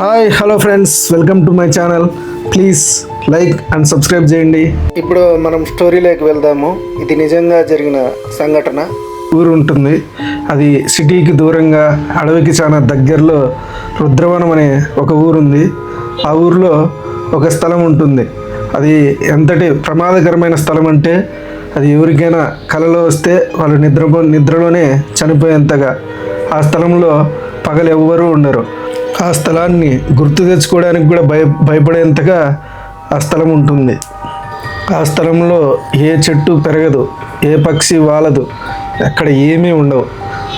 Hi hello friends, welcome to my channel. Please like and subscribe చేయండి. ఇప్పుడు మనం స్టోరీలోకి వెళ్దాము. ఇది నిజంగా జరిగిన సంఘటన. ఊరు ఉంటుంది, అది సిటీకి దూరంగా అడవికి చాలా దగ్గరలో రుద్రవనం అనే ఒక ఊరుంది. ఆ ఊరిలో ఒక స్థలం ఉంటుంది. అది ఎంతటి ప్రమాదకరమైన స్థలం అంటే అది ఎవరికైనా కలలో వస్తే వాళ్ళు నిద్రలోనే చనిపోయేంతగా ఆ స్థలంలో పగలు ఎవ్వరూ ఉండరు. ఆ స్థలాన్ని గుర్తు తెచ్చుకోవడానికి కూడా భయపడేంతగా ఆ స్థలం ఉంటుంది. ఆ స్థలంలో ఏ చెట్టు పెరగదు, ఏ పక్షి వాలదు, అక్కడ ఏమీ ఉండవు,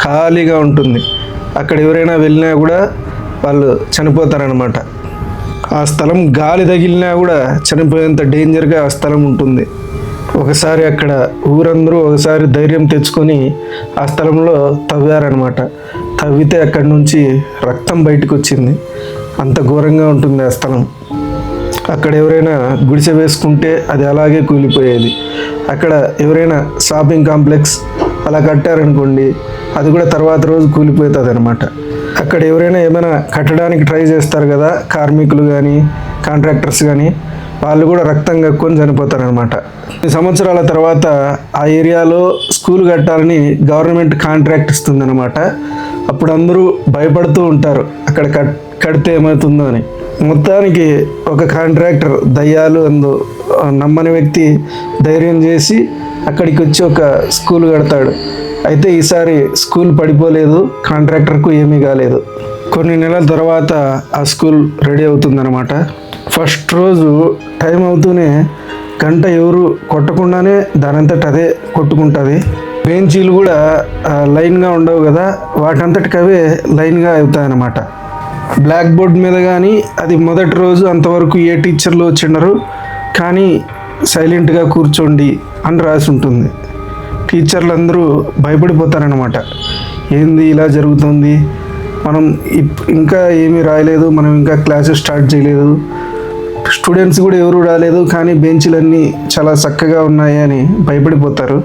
ఖాళీగా ఉంటుంది. అక్కడ ఎవరైనా వెళ్ళినా కూడా వాళ్ళు చనిపోతారనమాట. ఆ స్థలం గాలి తగిలినా కూడా చనిపోయేంత డేంజర్గా ఆ స్థలం ఉంటుంది. ఒకసారి అక్కడ ఊరందరూ ఒకసారి ధైర్యం తెచ్చుకొని ఆ స్థలంలో తవ్వారనమాట. తవ్వితే అక్కడి నుంచి రక్తం బయటకు వచ్చింది. అంత ఘోరంగా ఉంటుంది ఆ స్థలం. అక్కడ ఎవరైనా గుడిసె వేసుకుంటే అది అలాగే కూలిపోయేది. అక్కడ ఎవరైనా షాపింగ్ కాంప్లెక్స్ అలా కట్టారనుకోండి, అది కూడా తర్వాత రోజు కూలిపోతుంది అనమాట. అక్కడ ఎవరైనా ఏమైనా కట్టడానికి ట్రై చేస్తారు కదా, కార్మికులు కానీ కాంట్రాక్టర్స్ కానీ, వాళ్ళు కూడా రక్తం కక్కుని చనిపోతారనమాట. 2 సంవత్సరాల తర్వాత ఆ ఏరియాలో స్కూల్ కట్టాలని గవర్నమెంట్ కాంట్రాక్ట్ ఇస్తుందన్నమాట. అప్పుడు అందరూ భయపడుతూ ఉంటారు అక్కడ కడితే ఏమవుతుందో అని. మొత్తానికి ఒక కాంట్రాక్టర్ దయ్యాలు నమ్మని వ్యక్తి ధైర్యం చేసి అక్కడికి వచ్చి ఒక స్కూల్ కడతాడు. అయితే ఈసారి స్కూల్ పడిపోలేదు, కాంట్రాక్టర్కు ఏమీ కాలేదు. కొన్ని నెలల తర్వాత ఆ స్కూల్ రెడీ అవుతుందన్నమాట. ఫస్ట్ రోజు టైం అవుతూనే గంట ఎవరు కొట్టకుండానే దానంతట అదే కొట్టుకుంటుంది. బెంచీలు కూడా లైన్గా ఉండవు కదా, వాటంతటికి అవే లైన్గా అవుతాయన్నమాట. బ్లాక్ బోర్డ్ మీద కానీ అది మొదటి రోజు అంతవరకు ఏ టీచర్లు వచ్చిండరు, కానీ సైలెంట్గా కూర్చోండి అని రాసి ఉంటుంది. టీచర్లు అందరూ భయపడిపోతారనమాట. ఏంది ఇలా జరుగుతుంది, మనం ఇంకా ఏమీ రాయలేదు, మనం ఇంకా క్లాసెస్ స్టార్ట్ చేయలేదు, స్టూడెంట్స్ కూడా ఎవరు రాలేదు, కానీ బెంచీలన్నీ చాలా చక్కగా ఉన్నాయి అని భయపడిపోతారు.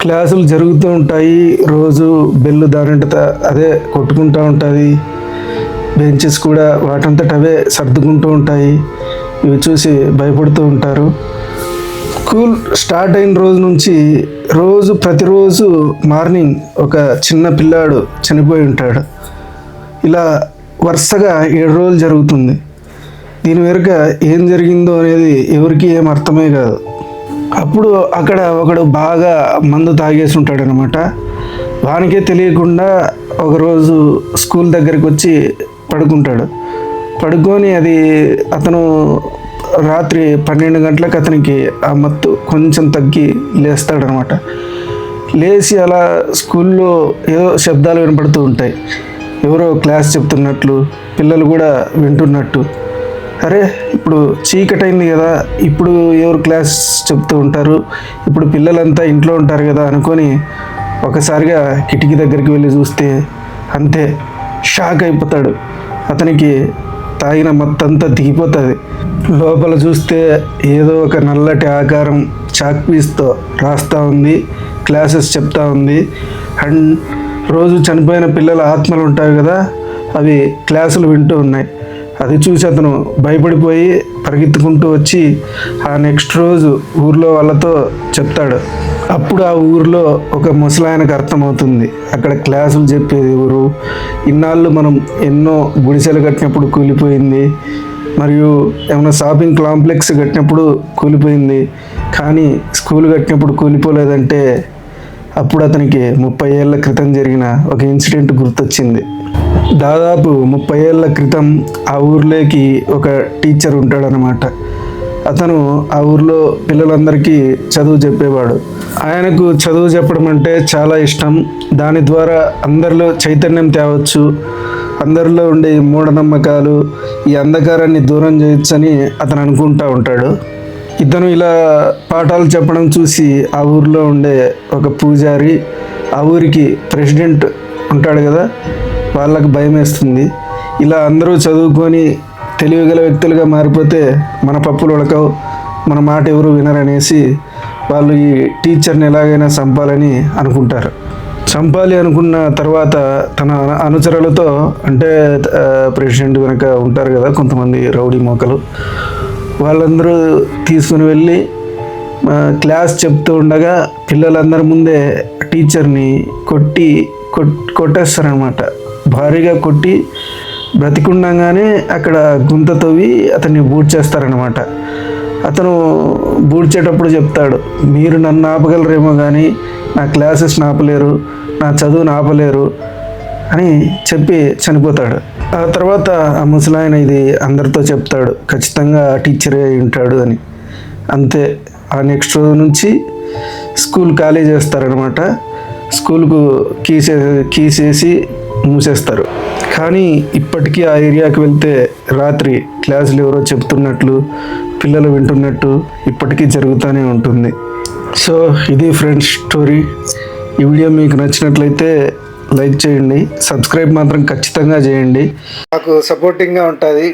క్లాసులు జరుగుతూ ఉంటాయి. రోజు బెల్లు దానంతట అదే కొట్టుకుంటూ ఉంటుంది. బెంచెస్ కూడా వాటంతట అవే సర్దుకుంటూ ఉంటాయి. ఇవి చూసి భయపడుతూ ఉంటారు. స్కూల్ స్టార్ట్ అయిన రోజు నుంచి ప్రతిరోజు మార్నింగ్ ఒక చిన్న పిల్లాడు చనిపోయి ఉంటాడు. ఇలా వరుసగా 7 రోజులు జరుగుతుంది. దీని వెనుక ఏం జరిగిందో అనేది ఎవరికి ఏం అర్థమే కాదు. అప్పుడు అక్కడ ఒకడు బాగా మందు తాగేసి ఉంటాడనమాట. వానికే తెలియకుండా ఒకరోజు స్కూల్ దగ్గరికి వచ్చి పడుకుంటాడు. పడుకొని అతను రాత్రి 12 గంటలకు అతనికి ఆ మత్తు కొంచెం తగ్గి లేస్తాడనమాట. లేచి అలా స్కూల్లో ఏదో శబ్దాలు వినపడుతూ ఉంటాయి. ఎవరో క్లాస్ చెప్తున్నట్లు, పిల్లలు కూడా వింటున్నట్టు. అరే, ఇప్పుడు చీకటైంది కదా, ఇప్పుడు ఎవరు క్లాస్ చెప్తూ ఉంటారు, ఇప్పుడు పిల్లలంతా ఇంట్లో ఉంటారు కదా అనుకొని ఒకసారిగా కిటికీ దగ్గరికి వెళ్ళి చూస్తే అంతే, షాక్ అయిపోతాడు. అతనికి తాగిన మత్తంతా దిగిపోతుంది. లోపల చూస్తే ఏదో ఒక నల్లటి ఆకారం చాక్ పీస్తో రాస్తూ ఉంది, క్లాసెస్ చెప్తా ఉంది. అండ్ రోజు చనిపోయిన పిల్లల ఆత్మలు ఉంటాయి కదా, అవి క్లాసులు వింటూ ఉన్నాయి. అది చూసి అతను భయపడిపోయి పరిగెత్తుకుంటూ వచ్చి ఆ నెక్స్ట్ రోజు ఊర్లో వాళ్ళతో చెప్తాడు. అప్పుడు ఆ ఊరిలో ఒక ముసలాయనకు అర్థమవుతుంది అక్కడ క్లాసులు చెప్పేది ఎవరు, ఇన్నాళ్ళు మనం ఎన్నో గుడిసెలు కట్టినప్పుడు కూలిపోయింది, మరియు ఏమైనా షాపింగ్ కాంప్లెక్స్ కట్టినప్పుడు కూలిపోయింది, కానీ స్కూల్ కట్టినప్పుడు కూలిపోలేదంటే అప్పుడు అతనికి 30 ఏళ్ల క్రితం జరిగిన ఒక ఇన్సిడెంట్ గుర్తొచ్చింది. దాదాపు 30 ఏళ్ల క్రితం ఆ ఊర్లోకి ఒక టీచర్ ఉంటాడనమాట. అతను ఆ ఊర్లో పిల్లలందరికీ చదువు చెప్పేవాడు. ఆయనకు చదువు చెప్పడం అంటే చాలా ఇష్టం. దాని ద్వారా అందరిలో చైతన్యం తేవచ్చు, అందరిలో ఉండే మూఢనమ్మకాలు, ఈ అంధకారాన్ని దూరం చేయొచ్చని అతను అనుకుంటూ ఉంటాడు. ఇతను ఇలా పాఠాలు చెప్పడం చూసి ఆ ఊరిలో ఉండే ఒక పూజారి, ఆ ఊరికి ప్రెసిడెంట్ ఉంటాడు కదా, వాళ్ళకు భయం వేస్తుంది. ఇలా అందరూ చదువుకొని తెలివిగల వ్యక్తులుగా మారిపోతే మన పప్పులు ఉడకవు, మన మాట ఎవరు వినరనేసి వాళ్ళు ఈ టీచర్ని ఎలాగైనా చంపాలని అనుకుంటారు. చంపాలి అనుకున్న తర్వాత తన అనుచరులతో, అంటే ప్రెసిడెంట్ వెనక ఉంటారు కదా కొంతమంది రౌడీ మోకలు, వాళ్ళందరూ తీసుకుని వెళ్ళి క్లాస్ చెప్తూ ఉండగా పిల్లలందరి ముందే టీచర్ని కొట్టేస్తారనమాట. భారీగా కొట్టి బ్రతికుండగానే అక్కడ గుంత తవ్వి అతన్ని బూడ్చేస్తారనమాట. అతను బూడ్చేటప్పుడు చెప్తాడు, మీరు నన్ను ఆపగలరేమో కానీ నా క్లాసెస్ ఆపలేరు, నా చదువును ఆపలేరు అని చెప్పి చనిపోతాడు. ఆ తర్వాత ఆ ముసలాయన ఇది అందరితో చెప్తాడు, ఖచ్చితంగా టీచరే అయి ఉంటాడు అని. అంతే, ఆ నెక్స్ట్ రోజు నుంచి స్కూల్ ఖాళీ చేస్తారనమాట. స్కూల్కు కీసేసి మూసేస్తారు. కానీ ఇప్పటికీ ఆ ఏరియాకి వెళ్తే రాత్రి క్లాసులు ఎవరో చెప్తున్నట్లు, పిల్లలు వింటున్నట్టు ఇప్పటికీ జరుగుతూనే ఉంటుంది. సో ఇది ఫ్రెండ్స్ స్టోరీ. ఈ వీడియో మీకు నచ్చినట్లయితే లైక్ చేయండి, సబ్స్క్రైబ్ మాత్రం ఖచ్చితంగా చేయండి, నాకు సపోర్టింగ్గా ఉంటుంది.